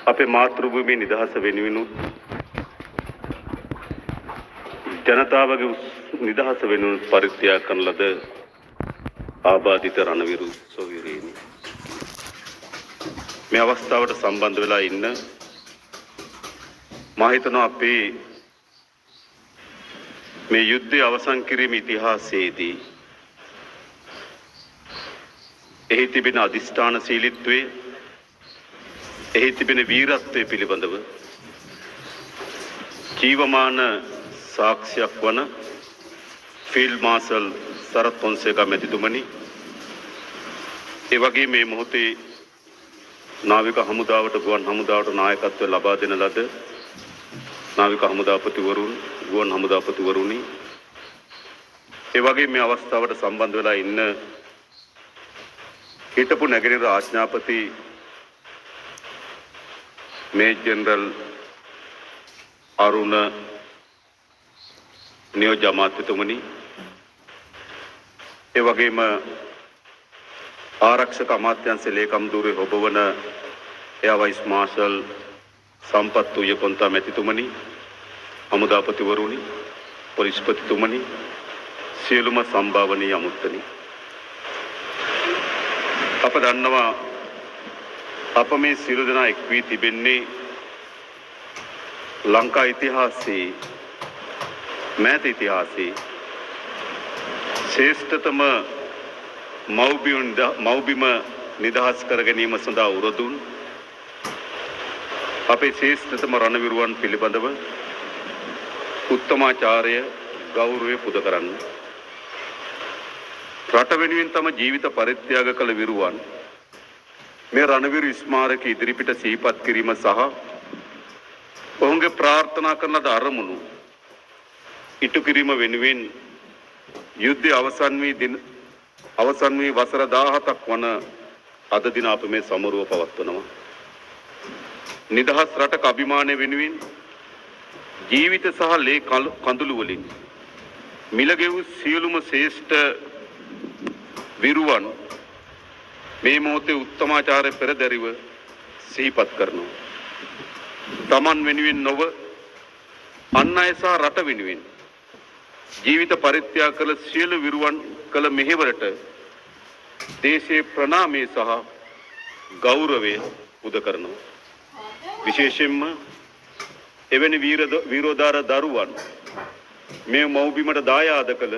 අපේ මාතෘභූමියේ නිදහස වෙනුවෙන් ජනතාවගේ නිදහස වෙනුවෙන් පරිත්‍යාග කරන ලද ආබාධිත රණවිරු සොයුරේනි මේ අවස්ථාවට සම්බන්ධ වෙලා ඉන්න මා හිතනවා අපේ මේ යුද්ධය අවසන් කිරීම ඉතිහාසයේදී එහි තිබෙන අධිෂ්ඨානශීලීත්වය එහි තිබෙන වීරත්වය පිළිබඳව ජීවමාන සාක්ෂියක් වන ෆීල්ඩ් මාර්ෂල් සරත් ෆොන්සේකා මැතිතුමනි ඒ වගේ මේ මොහොතේ නාවික හමුදාවට ගුවන් හමුදාවට නායකත්වය ලබා දෙන ලද නාවික හමුදාපතිවරුන් ගුවන් හමුදාපතිවරුනි ඒ වගේ මේ අවස්ථාවට සම්බන්ධ වෙලා ඉන්න හිටපු නැගෙනහිර ආඥාපති මේජර් ජෙනරල් අරුණ නියෝජ්‍ය අමාත්‍යතුමනි ඒ වගේම ආරක්ෂක අමාත්‍යාංශ ලේකම් ධුරේ ඔබවන එයා වයිස් මාර්ෂල් සම්පත් උයකොන්තා මැතිතුමනි හමුදාපතිවරුනි පොලිස්පතිතුමනි සියලුම සම්භාවනීය අමුත්තනි අප දන්නවා අප මේ සියලු දෙනා එක් වී තිබෙන්නේ ලංකා ඉතිහාසයේ මෑත ඉතිහාසයේ ශ්‍රේෂ්ඨතම මව්බිම නිදහස් කර ගැනීම සඳහා උරදුන් අපේ ශ්‍රේෂ්ඨතම රණවිරුවන් පිළිබඳව උත්තමාචාරය ගෞරවය පුද කරන්න රට වෙනුවෙන් තම ජීවිත පරිත්‍යාග කළ විරුවන් මේ රණවිරු ස්මාරක ඉදිරිපිට සිහිපත් කිරීම සහ ඔවුන්ගේ ප්‍රාර්ථනා කරන ලද අරමුණු ඉටු කිරීම වෙනුවෙන් යුද්ධය අවසන් වී වසර 17ක් වන අද දින අප මේ සමරුව පවත්වනවා. නිදහස් රටක අභිමානය වෙනුවෙන් ජීවිත සහ ලේ කඳුළු වලින් මිලගෙවූ සියලුම ශ්‍රේෂ්ඨ විරුවන් මේ මොහොතේ උත්තමාචාරය පෙරදැරිව සිහිපත් කරනවා. තමන් වෙනුවෙන් නොව අන් අය සහ රට වෙනුවෙන් ජීවිත පරිත්‍යාග කළ සියලු විරුවන් කළ මෙහෙවරට දේශයේ ප්‍රණාමය සහ ගෞරවය පුද කරනවා. විශේෂයෙන්ම එවැනි වීරෝදාර දරුවන් මේ මව්බිමට දායාද කළ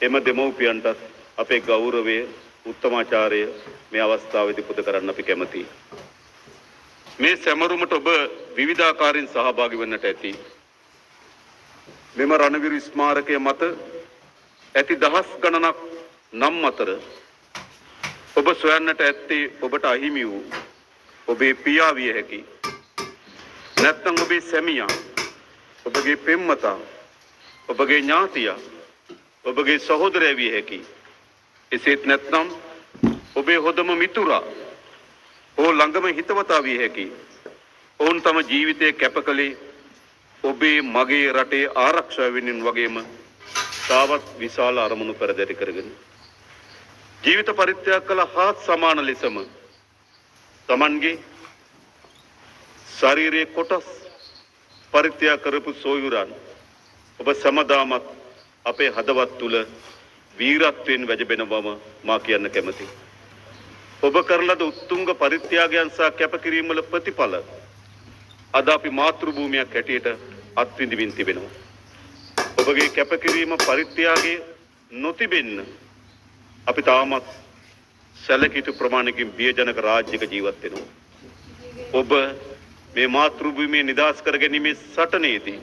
එම දෙමව්පියන්ටත් අපේ ගෞරවය උත්තමාචාරය මේ අවස්ථාවේදී පුද කරන්න අපි කැමැතියි. මේ සැමරුමට ඔබ විවිධාකාරයෙන් සහභාගී වන්නට ඇති. මෙම රණවිරු ස්මාරකය මත ඇති දහස් ගණනක් නම් අතර ඔබ සොයන්නට ඇත්තේ ඔබට අහිමි වූ ඔබේ පියා විය හැකි. නැත්නම් ඔබේ සැමියා, ඔබගේ පෙම්වතා, ඔබගේ ඥාතියා, ඔබගේ සහෝදරයා විය හැකි. එසේත් නැත්නම් ඔබේ හොඳම මිතුරා ඕ ළඟම හිතවතා විය හැකි. ඔවුන් තම ජීවිතය කැප කළේ ඔබේ මගේ රටේ ආරක්ෂාව වෙනුවෙන් වගේම තාවත් විශාල අරමුණු පෙරදැරි කරගෙන ජීවිත පරිත්‍යාග කළ හා සමාන ලෙසම තමන්ගේ ශාරීරික කොටස් පරිත්‍යාග කරපු සොයුරන් ඔබ සමදාමත් අපේ හදවත් තුල වීරත්වයෙන් වැජබෙන බව මා කියන්න කැමැතියි. ඔබ කරන ලද උත්තුංග පරිත්‍යාගයන් සහ කැපකිරීම වල ප්‍රතිඵල අද අපි මාතෘභූමියක් හැටියට අත්විඳින්න තිබෙනවා. ඔබගේ කැපකිරීම පරිත්‍යාගය නොතිබෙන්න අපි තාමත් සැලකිය ප්‍රමාණයකින් බියජනක රාජ්‍යයක ජීවත් වෙනවා. ඔබ මේ මාතෘභූමිය නිදහස් කර ගැනීමේ සටනේදී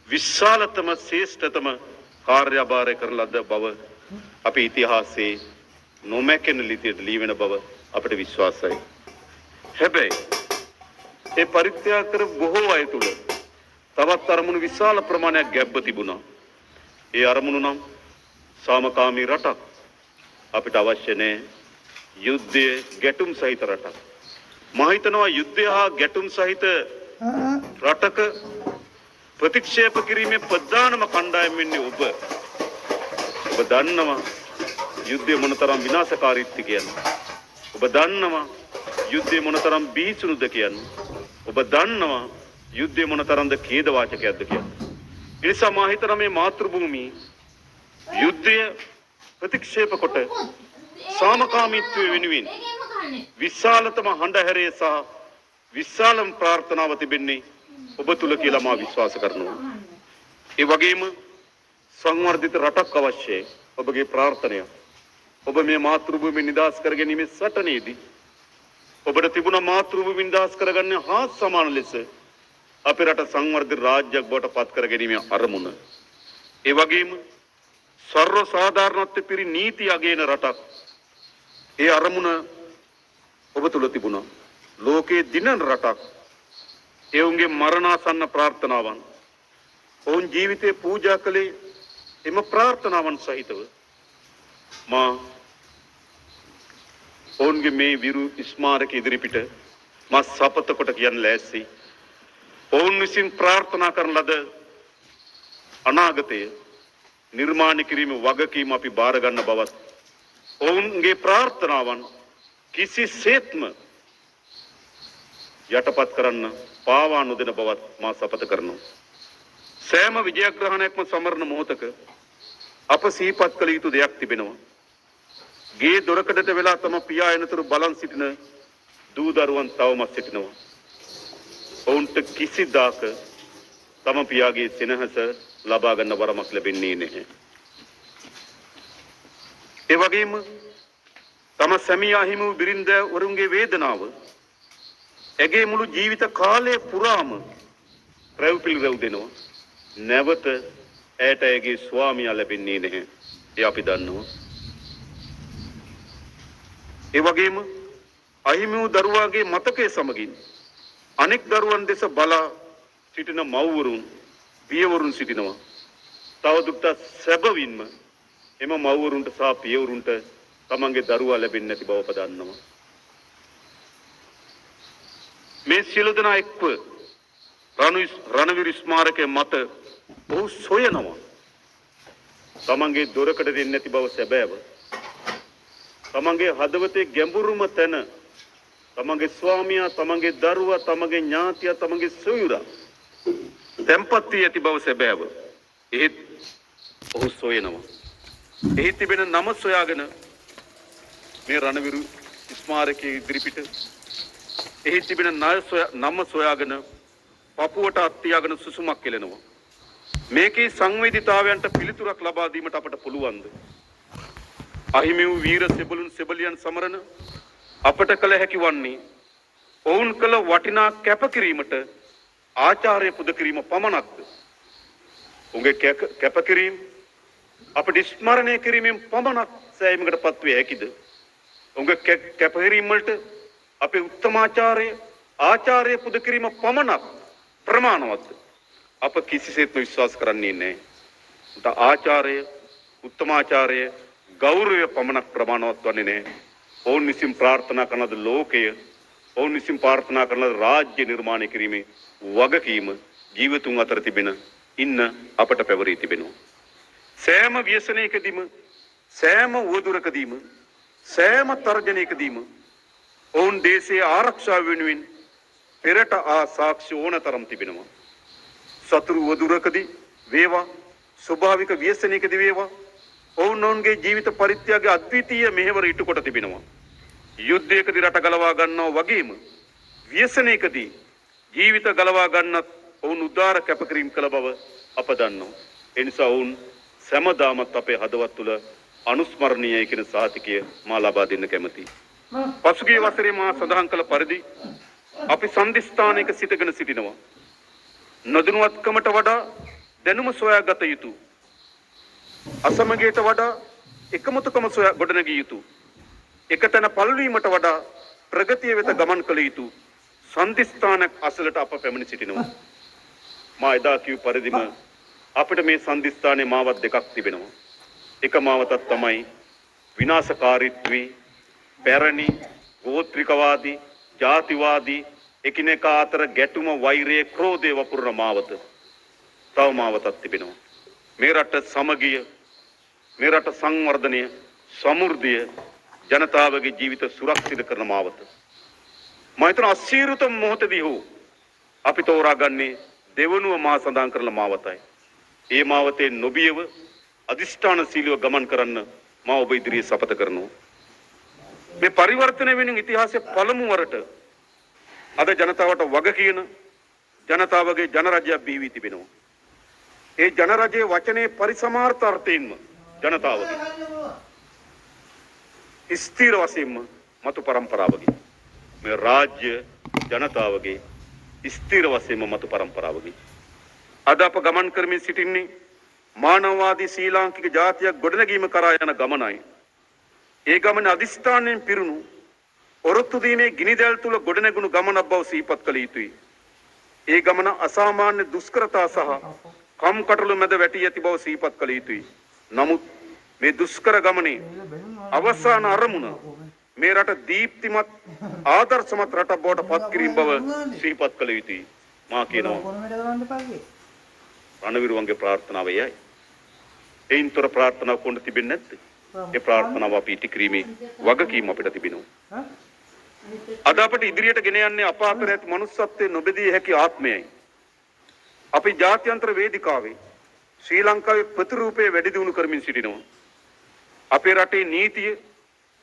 විශාලතම ශ්‍රේෂ්ඨතම කාර්යභාරය කරන ලද බව අපේ ඉතිහාසයේ නොමැකෙන ලිපියට ලියවෙන බව අපට විශ්වාසයි. හැබැයි ඒ පරිත්‍යාග කර බොහෝ අය තුල තවත් අරමුණු විශාල ප්‍රමාණයක් ගැබ්ව තිබුණා. ඒ අරමුණු නම් සාමකාමී රටක් අපිට අවශ්‍ය නැහැ. යුද්ධයේ ගැටුම් සහිත රටක්. මා හිතනවා යුද්ධය හා ගැටුම් සහිත රටක ප්‍රතික්ෂේප කිරීමේ ප්‍රධානම කණ්ඩායම වෙන්නේ ඔබ. ඔබ දන්නවා යුද්ධය මොනතරම් විනාශකාරීත්වද කියලා. ඔබ දන්නවා යුද්ධය මොනතරම් බීසුණුද කියන්නේ. ඔබ දන්නවා යුද්ධය මොනතරම්ද ඛේද වාචකයක්ද කියන්නේ. ඒ නිසා මා හිතනවා මේ මාතෘභූමි යුද්ධය ප්‍රතික්ෂේප කොට සාමකාමීත්වයේ වෙනුවෙන් විශාලතම හඬහැරේ සහ විශාලම ප්‍රාර්ථනාව තිබෙන්නේ ඔබ තුල කියලා මා විශ්වාස කරනවා. ඒ වගේම සංවර්ධිත රටක් අවශ්‍යයි. ඔබගේ ප්‍රාර්ථනය. ඔබ මේ මාතෘභූමිය නිදහස් කර ගැනීමේ සටනේදී ඔබට තිබුණ මාතෘභූමිය නිදහස් කරගන්න හා සමාන ලෙස අපේ රට සංවර්ධිත රාජ්‍යයක් බවට පත් කර ගැනීමේ අරමුණ. ඒ වගේම සර්ව සාධාරණත්වයේ පිරි නීති අගයන රටක්. ඒ අරමුණ ඔබ තුල තිබුණා. ලෝකයේ දිනන රටක්. ඒ උන්ගේ මරණාසන්න ප්‍රාර්ථනාවන්. ඔවුන් ජීවිතේ පූජා කළේ එම ප්‍රාර්ථනාවන් සහිතව. මා ඔවුන්ගේ මේ විරු ස්මාරක ඉදිරිපිට මා සපත කොට කියන්න ලෑස්ති. ඔවුන් විසින් ප්‍රාර්ථනා කරන ලද අනාගතය නිර්මාණය කිරීමේ වගකීම අපි බාර ගන්න බවත් ඔවුන්ගේ ප්‍රාර්ථනාවන් කිසිසේත්ම යටපත් කරන්න පාවා නොදෙන බවත් මා සපත කරනවා. සෑම විජයග්‍රහණයක්ම සමරන මොහොතක අප සිහිපත් කළ යුතු දෙයක් තිබෙනවා. ගේ දොරකඩට වෙලා තම පියා එනතුරු බලන් සිටින දූ දරුවන් තවමත් සිටිනවා. ඔවුන්ට කිසිදාක තම පියාගේ සෙනෙහස ලබා ගන්න වරමක් ලැබෙන්නේ නැහැ. ඒ වගේම තම සැමියා හිමි වූ බිරිඳ වරුන්ගේ වේදනාව ඇගේ මුළු ජීවිත කාලය පුරාම රැව් පිළිරැව් දෙනවා. නැවත ඇයට ඇගේ ස්වාමියා ලැබෙන්නේ නැහැ. ඒ අපි දන්නවා. ඒ වගේම අහිමි වූ දරුවාගේ මතකයේ සමගින් අනෙක් දරුවන් දෙස බලා සිටින මව්වරුන් පියවරුන් සිටිනවා. තවදුරටත් සැබවින්ම එම මව්වරුන්ට සහ පියවරුන්ට තමන්ගේ දරුවා ලැබෙන්නේ නැති බව අප දන්නවා. මේ සියලු දෙනා එක්ව රණවීර ස්මාරකයේ මත ඔහු සොයනවා. තමන්ගේ දොරකඩ දෙන්නේ නැති බව සැබෑව. තමන්ගේ හදවතේ ගැඹුරුම තැන තමන්ගේ ස්වාමියා, තමන්ගේ දරුවා, තමන්ගේ ඥාතියා, තමන්ගේ සොයුරා තැන්පත් වී ඇති බව සැබෑව. එහෙත් ඔහු සොයනවා. එහි තිබෙන නම සොයාගෙන මේ රණවීර ස්මාරකයේ ඉදිරිපිට එහි තිබෙන නම සොයාගෙන පපුවට අත්තියාගෙන සුසුමක් කෙලෙනවා. මේකේ සංවේදීතාවයන්ට පිළිතුරක් ලබා දීමට අපට පුළුවන්ද? අහිමි වූ වීර සෙබළුන් සෙබලියන් සමරන අපට කළ හැකි වන්නේ ඔවුන් කළ වටිනා කැපකිරීමට ආචාර්ය පුද කිරීම පමණක්ද? උන්ගේ කැපකිරීම අපට ස්මරණය කිරීමෙන් පමණක් සෑයීමකටපත් වේ හැකිද? උන්ගේ කැපකිරීම වලට අපේ ආචාර්ය පුද කිරීම පමණක් ප්‍රමාණවත්ද? අප කිසිසේත්ම විශ්වාස කරන්නේ නැහැ. උන්ට ආචාර්ය, උත්තමාචාර්ය, ගෞරවය පමණක් ප්‍රමාණවත් වන්නේ නැහැ. ඔවුන් විසින් ප්‍රාර්ථනා කරන ලෝකය, ඔවුන් විසින් ප්‍රාර්ථනා කරන රාජ්‍ය නිර්මාණය කිරීමේ වගකීම ජීවතුන් අතර තිබෙන ඉන්න අපට පැවරී තිබෙනවා. සෑම ව්‍යසනයකදීම, සෑම උවදුරකදීම, සෑම තර්ජනයකදීම ඔවුන් දේශයේ ආරක්ෂාව වෙනුවෙන් පෙරට සාක්ෂි ඕනතරම් තිබෙනවා. සතුරු උවදුරකදී වේවා, ස්වභාවික ව්‍යසනයකදී වේවා, ඔවුන්ගේ ජීවිත පරිත්‍යාගයේ අද්විතීය මෙහෙවර ඉටු කොට තිබෙනවා. යුද්ධයකදී රට ගලවා ගන්නවා වගේම ව්‍යසනයකදී ජීවිත ගලවා ගන්නත් ඔවුන් උදාර කැපකිරීම කළ බව අප දන්නවා. ඒ නිසා ඔවුන් සෑමදාමත් අපේ හදවත් තුළ අනුස්මරණීයයි කියන සාතිකය මා ලබා දෙන්න කැමැතියි. පසුගිය වසරේ මා සඳහන් කළ පරිදි අපි සන්ධිස්ථානයක සිටගෙන සිටිනවා. නොදැනුවත්කමට වඩා දැනුම සොයාගත යුතු, අසමගියට වඩා එකමුතුකම සොයා ගොඩනැගිය යුතු, එකතැන පල්වීමට වඩා ප්‍රගතිය වෙත ගමන් කළ යුතු සන්ධිස්ථානයක් අසලට අප පැමිණ සිටිනවා. මා එදා කිව් පරිදිම අපිට මේ සන්ධිස්ථානයේ මාවත් දෙකක් තිබෙනවා. එක මාවතක් තමයි විනාශකාරීත්වී, පැරණි, ගෝත්‍රිකවාදී, ජාතිවාදී, එකිනෙකා අතර ගැටුම, වෛරය, ක්‍රෝධය වපුරන මාවත. තව මාවතක් තිබෙනවා. මේ රට සමගිය, මේ රට සංවර්ධනය, සමෘද්ධිය, ජනතාවගේ ජීවිත සුරක්ෂිත කරන මාවත. මම හිතන අසීරුතම මොහොතදී හෝ අපි තෝරාගන්නේ දෙවනුව මා සඳහන් කරන මාවතයි. ඒ මාවතේ නොබියව අදිෂ්ඨානශීලීව ගමන් කරන්න මා ඔබ ඉදිරියේ සපත කරනවා. මේ පරිවර්තනය වෙන ඉතිහාසයේ පළමු වරට අද ජනතාවට වග කියන ජනතාවගේ ජනරජයක් බිහි වී තිබෙනවා. ඒ ජනරජයේ වචනේ පරිසමාර්ථ අර්ථයෙන්ම ජනතාවගේ ස්ථිර වශයෙන්ම මතු පරම්පරාවගේ මේ රාජ්‍ය ජනතාවගේ ස්ථිර වශයෙන්ම මතු පරම්පරාවගේ අද අප ගමන් කරමින් සිටින්නේ මානවවාදී ශ්‍රී ලාංකික ජාතියක් ගොඩනැගීම කරා යන ගමනයි. ඒ ගමන අදිස්ථානයෙන් පිරුණු ඔරොත්තු දීමේ ගිනිදැල් තුල ගොඩනැගුණු ගමනක් බව සිහිපත් කළ යුතුයි. ඒ ගමන අසාමාන්‍ය දුෂ්කරතා සහ කම්කටොළු මැද වැටී ඇති බව සිහිපත් කළ යුතුයි. නමුත් මේ දුෂ්කර ගමනේ අවසාන අරමුණ මේ රට දීප්තිමත් ආදර්ශමත් රටක් බවට පත් කිරීම බව සිහිපත් කළ යුතුයි. මා කියනවා රණවිරුවන්ගේ ප්‍රාර්ථනාව එයයි. ඒන්තර ප්‍රාර්ථනාව කොන්න තිබෙන්නේ නැද්ද? ඒ ප්‍රාර්ථනාව අපි ඉටි කිරීමේ වගකීම අපිට තිබෙනවා. අද අපට ඉදිරියට ගෙන යන්නේ අප අතර ඇති මනුස්සත්වයේ නොබෙදී හැකි ආත්මයයි. අපි ජාත්‍යන්තර වේදිකාවේ ශ්‍රී ලංකාවේ ප්‍රතිරූපයේ වැඩි දියුණු කරමින් සිටිනවා. අපේ රටේ නීතිය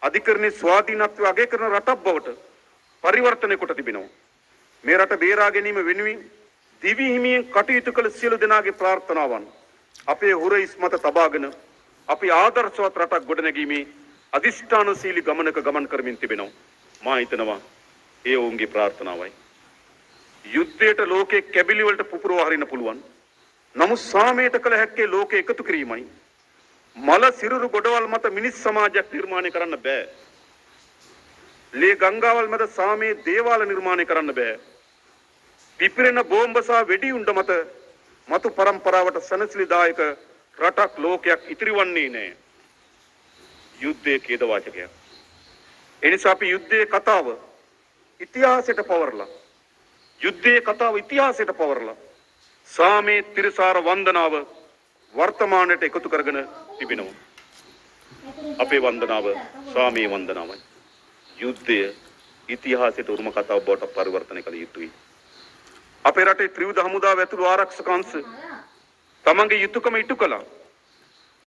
අධිකරණයේ ස්වාධීනත්වය අගය කරන රටක් බවට පරිවර්තනය කොට තිබෙනවා. මේ රට බේරා ගැනීම වෙනුවෙන් දිවි හිමියෙන් කටයුතු කළ සියලු දෙනාගේ ප්‍රාර්ථනාවන් අපේ හුරයිස් මත තබාගෙන අපි ආදර්ශවත් රටක් ගොඩනැගීමේ අදිෂ්ඨානශීලී ගමනක ගමන් කරමින් තිබෙනවා. මා හිතනවා ඒ ඔවුන්ගේ ප්‍රාර්ථනාවයි. යුද්ධයට ලෝකේ කැබිලි වලට පුපුරව හරින්න පුළුවන්. නමුත් සාමයට කළ හැක්කේ ලෝකේ එකතු කිරීමයි. මල සිරුරු ගොඩවල් මත මිනිස් සමාජයක් නිර්මාණය කරන්න බෑ. ලේ ගංගාවල් මත සාමයේ දේවාල නිර්මාණය කරන්න බෑ. පිපිරෙන බෝම්බ සහ වෙඩි උණ්ඩ මත මතු පරම්පරාවට සනසිලිදායක රටක් ලෝකයක් ඉතිරිවන්නේ නැහැ. යුද්ධයේ ඛේදවාචකයක්. එනිසා අපි යුද්ධයේ කතාව ඉතිහාසයට පවරලා යුද්ධයේ කතාව ඉතිහාසයට පවරලා සාමයේ තිරසාර වන්දනාව වර්තමානයට එකතු කරගෙන තිබෙනවා. අපේ වන්දනාව සාමයේ වන්දනාවයි. යුද්ධය ඉතිහාසයට උරුම කතාව බවට පරිවර්තනය කළ යුතුයි. අපේ රටේ ත්‍රිවිධ හමුදාව ඇතුළු ආරක්ෂක අංශ තමන්ගේ යුතුයකම ඉටු කළා.